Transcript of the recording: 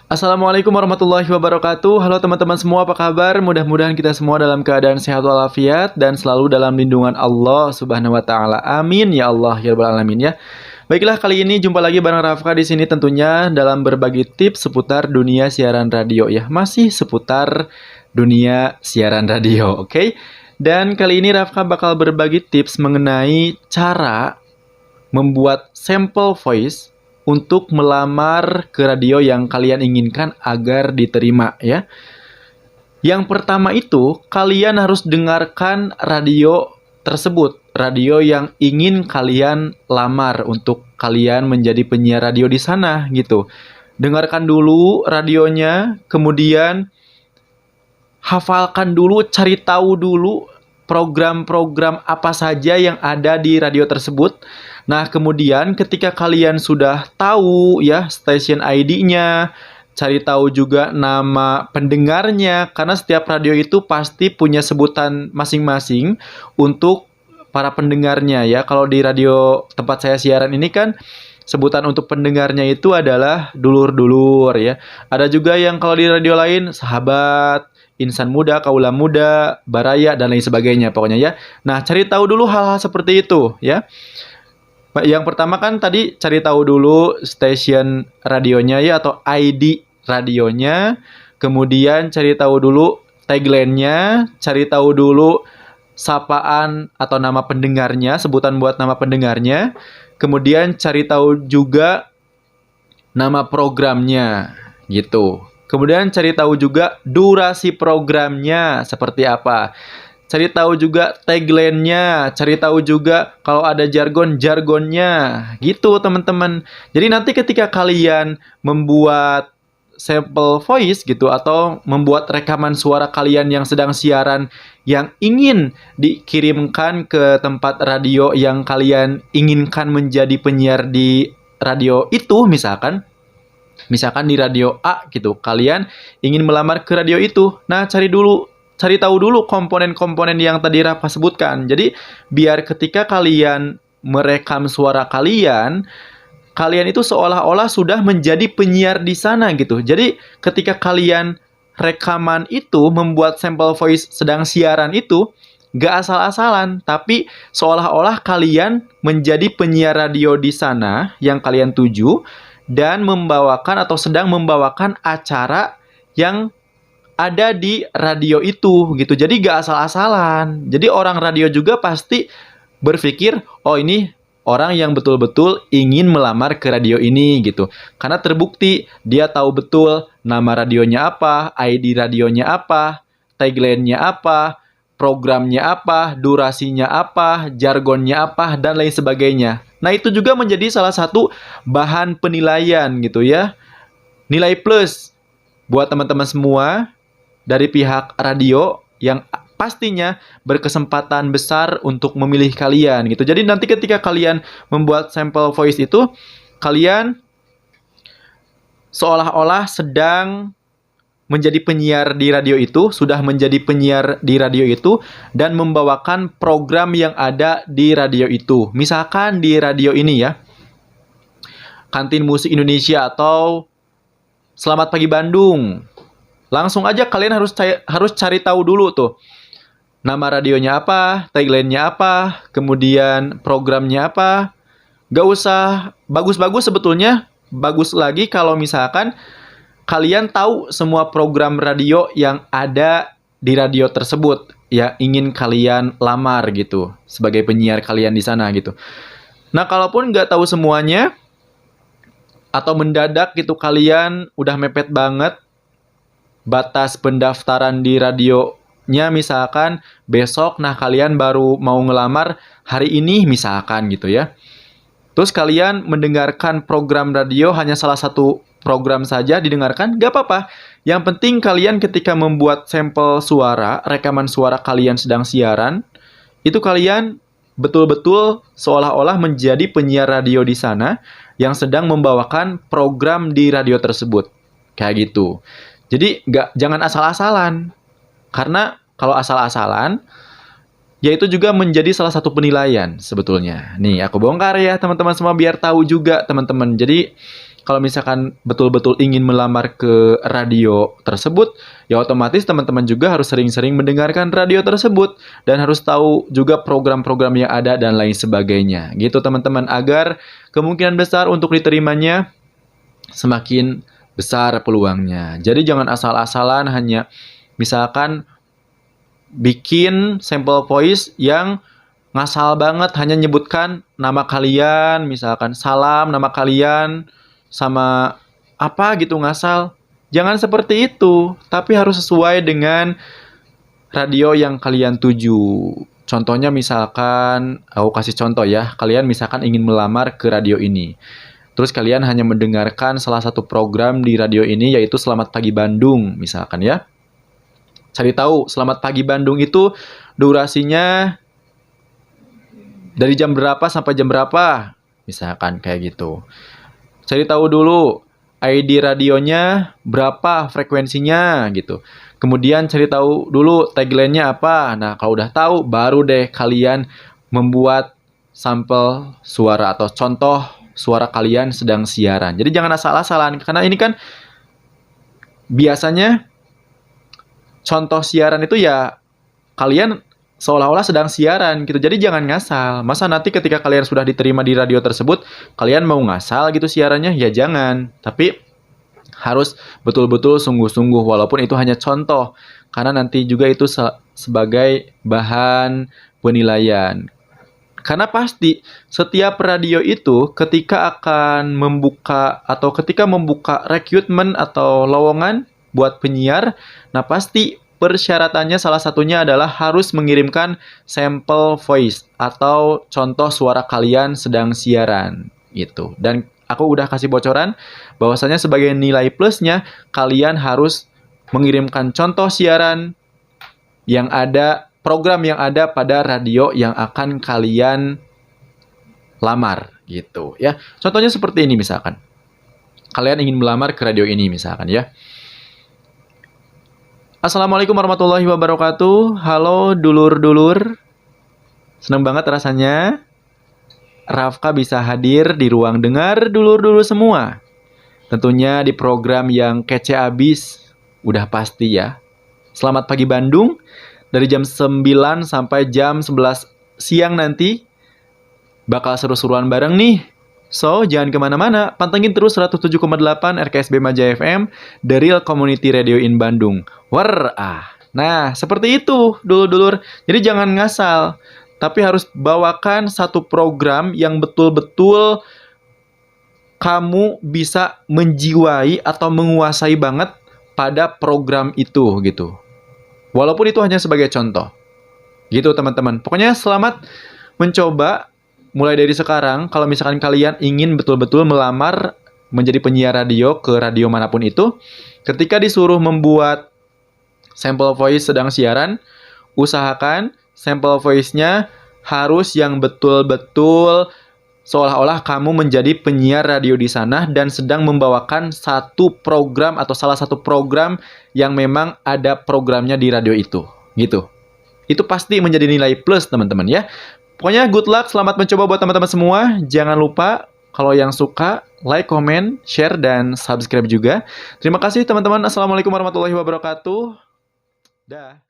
Assalamualaikum warahmatullahi wabarakatuh. Halo teman-teman semua, apa kabar? Mudah-mudahan kita semua dalam keadaan sehat walafiat dan selalu dalam lindungan Allah Subhanahu wa taala. Amin ya Allah ya rabbal alamin ya. Baiklah, kali ini jumpa lagi bareng Rafka di sini tentunya dalam berbagi tips seputar dunia siaran radio ya. Masih seputar dunia siaran radio, oke? Dan kali ini Rafka bakal berbagi tips mengenai cara membuat sample voice untuk melamar ke radio yang kalian inginkan agar diterima ya. Yang pertama itu, kalian harus dengarkan radio tersebut, radio yang ingin kalian lamar untuk kalian menjadi penyiar radio di sana gitu. Dengarkan dulu radionya, kemudian hafalkan dulu, cari tahu dulu program-program apa saja yang ada di radio tersebut. Nah, kemudian ketika kalian sudah tahu ya station ID-nya, cari tahu juga nama pendengarnya, karena setiap radio itu pasti punya sebutan masing-masing untuk para pendengarnya ya. Kalau di radio tempat saya siaran ini kan sebutan untuk pendengarnya itu adalah dulur-dulur ya. Ada juga yang kalau di radio lain sahabat, insan muda, kaula muda, baraya, dan lain sebagainya pokoknya ya. Nah, cari tahu dulu hal-hal seperti itu ya. Yang pertama kan tadi cari tahu dulu station radionya ya atau ID radionya. Kemudian cari tahu dulu tagline-nya, cari tahu dulu sapaan atau nama pendengarnya, sebutan buat nama pendengarnya. Kemudian cari tahu juga nama programnya gitu. Kemudian cari tahu juga durasi programnya seperti apa. Cari tahu juga tagline-nya, cari tahu juga kalau ada jargon-jargonnya, gitu teman-teman. Jadi nanti ketika kalian membuat sample voice gitu atau membuat rekaman suara kalian yang sedang siaran yang ingin dikirimkan ke tempat radio yang kalian inginkan menjadi penyiar di radio itu misalkan di radio A gitu, kalian ingin melamar ke radio itu. Nah, cari tahu dulu komponen-komponen yang tadi Rafa sebutkan. Jadi, biar ketika kalian merekam suara kalian itu seolah-olah sudah menjadi penyiar di sana gitu. Jadi, ketika kalian rekaman itu, membuat sample voice sedang siaran itu, gak asal-asalan, tapi seolah-olah kalian menjadi penyiar radio di sana yang kalian tuju, dan membawakan atau sedang membawakan acara yang ada di radio itu gitu. Jadi gak asal-asalan. Jadi orang radio juga pasti berpikir, oh ini orang yang betul-betul ingin melamar ke radio ini gitu. Karena terbukti dia tahu betul nama radionya apa, ID radionya apa, tagline-nya apa, programnya apa, durasinya apa, jargonnya apa, dan lain sebagainya. Nah, itu juga menjadi salah satu bahan penilaian gitu ya. Nilai plus buat teman-teman semua dari pihak radio yang pastinya berkesempatan besar untuk memilih kalian gitu. Jadi nanti ketika kalian membuat sample voice itu, kalian seolah-olah sedang menjadi penyiar di radio itu, sudah menjadi penyiar di radio itu, dan membawakan program yang ada di radio itu. Misalkan di radio ini ya, Kantin Musik Indonesia atau Selamat Pagi Bandung. Langsung aja kalian harus cari tahu dulu tuh. Nama radionya apa, tagline-nya apa, kemudian programnya apa. Gak usah bagus-bagus sebetulnya. Bagus lagi kalau misalkan kalian tahu semua program radio yang ada di radio tersebut. Ya, ingin kalian lamar gitu. Sebagai penyiar kalian di sana gitu. Nah, kalaupun gak tahu semuanya, atau mendadak gitu kalian udah mepet banget batas pendaftaran di radionya misalkan besok, nah kalian baru mau ngelamar hari ini misalkan gitu ya. Terus kalian mendengarkan program radio hanya salah satu program saja didengarkan, gak apa-apa. Yang penting kalian ketika membuat sampel suara, rekaman suara kalian sedang siaran, itu kalian betul-betul seolah-olah menjadi penyiar radio di sana yang sedang membawakan program di radio tersebut. Kayak gitu. Jadi jangan asal-asalan. Karena kalau asal-asalan, ya itu juga menjadi salah satu penilaian sebetulnya. Nih, aku bongkar ya teman-teman semua biar tahu juga teman-teman. Jadi kalau misalkan betul-betul ingin melamar ke radio tersebut, ya otomatis teman-teman juga harus sering-sering mendengarkan radio tersebut dan harus tahu juga program-program yang ada dan lain sebagainya. Gitu teman-teman, agar kemungkinan besar untuk diterimanya semakin besar peluangnya. Jadi jangan asal-asalan hanya misalkan bikin sample voice yang ngasal banget, hanya nyebutkan nama kalian, misalkan salam nama kalian sama apa gitu ngasal. Jangan seperti itu, tapi harus sesuai dengan radio yang kalian tuju. Contohnya misalkan, aku kasih contoh ya, kalian misalkan ingin melamar ke radio ini. Terus kalian hanya mendengarkan salah satu program di radio ini, yaitu Selamat Pagi Bandung misalkan ya. Cari tahu Selamat Pagi Bandung itu durasinya dari jam berapa sampai jam berapa, misalkan kayak gitu. Cari tahu dulu ID radionya berapa, frekuensinya gitu. Kemudian cari tahu dulu tagline-nya apa. Nah, kalau udah tahu, baru deh kalian membuat sampel suara atau contoh suara kalian sedang siaran. Jadi jangan asal-asalan, karena ini kan biasanya contoh siaran itu ya kalian seolah-olah sedang siaran gitu. Jadi jangan ngasal. Masa nanti ketika kalian sudah diterima di radio tersebut, kalian mau ngasal gitu siarannya? Ya jangan. Tapi harus betul-betul sungguh-sungguh, walaupun itu hanya contoh. Karena nanti juga itu sebagai bahan penilaian. Karena pasti setiap radio itu ketika akan membuka atau ketika membuka rekrutmen atau lowongan buat penyiar, nah pasti persyaratannya salah satunya adalah harus mengirimkan sampel voice atau contoh suara kalian sedang siaran gitu. Dan aku udah kasih bocoran bahwasanya sebagai nilai plusnya kalian harus mengirimkan contoh siaran yang ada, program yang ada pada radio yang akan kalian lamar gitu ya. Contohnya seperti ini misalkan. Kalian ingin melamar ke radio ini misalkan ya. Assalamualaikum warahmatullahi wabarakatuh. Halo dulur-dulur. Senang banget rasanya Rafka bisa hadir di ruang dengar dulur-dulur semua. Tentunya di program yang kece abis. Udah pasti ya. Selamat Pagi Bandung. Dari jam 9 sampai jam 11 siang nanti. Bakal seru-seruan bareng nih. So, jangan kemana-mana, pantengin terus 107,8 RKSB Majaya FM, The Real Community Radio in Bandung. Nah, seperti itu, dulur-dulur. Jadi jangan ngasal, tapi harus bawakan satu program yang betul-betul kamu bisa menjiwai atau menguasai banget pada program itu, gitu. Walaupun itu hanya sebagai contoh. Gitu, teman-teman. Pokoknya selamat mencoba. Mulai dari sekarang, kalau misalkan kalian ingin betul-betul melamar menjadi penyiar radio ke radio manapun itu, ketika disuruh membuat sampel voice sedang siaran, usahakan sampel voice-nya harus yang betul-betul seolah-olah kamu menjadi penyiar radio di sana dan sedang membawakan satu program atau salah satu program yang memang ada programnya di radio itu. Gitu. Itu pasti menjadi nilai plus, teman-teman ya. Pokoknya good luck, selamat mencoba buat teman-teman semua. Jangan lupa kalau yang suka, like, comment, share, dan subscribe juga. Terima kasih teman-teman. Assalamualaikum warahmatullahi wabarakatuh. Dah.